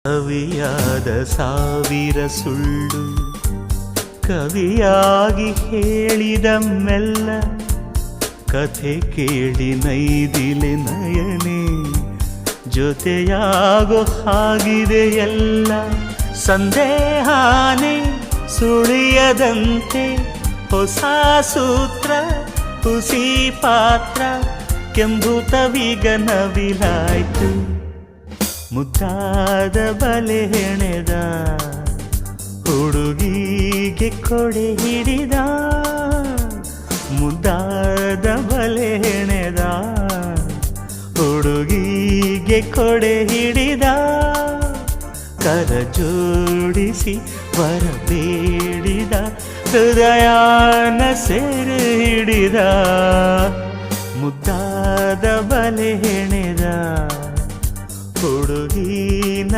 ಕವಿಯಾದ ಸಾವಿರ ಸುಳ್ಳು ಕವಿಯಾಗಿ ಹೇಳಿದ ಮೆಲ್ಲ ಕಥೆ ಕೇಳಿ ನೈದಿಲೆ ನಯನೆ ಜೊತೆಯಾಗೋ ಹಾಗಿದೆ ಎಲ್ಲ ಸಂದೇಹಾನೆ ಸುಳಿಯದಂತೆ ಹೊಸ ಸೂತ್ರ ಹುಸಿ ಪಾತ್ರ ಕೆಂಬುತವೀಗ ನವಿಲಾಯ್ತು ಮುದ್ದಾದ ಬಲೆ ಹೆಣೆದ ಹುಡುಗಿಗೆ ಕೊಡೆ ಹಿಡಿದ ಮುದ್ದಾದ ಬಲೆ ಹೆಣೆದ ಹುಡುಗಿಗೆ ಕೊಡೆ ಹಿಡಿದ ಕರ ಜೋಡಿಸಿ ವರ ಬೇಡಿದ ಹೃದಯನ ಸೆರೆ ಹಿಡಿದ ಮುದ್ದಾದ ಬಲೆ ಹೆಣೆದ ಹುಡುಗಿನ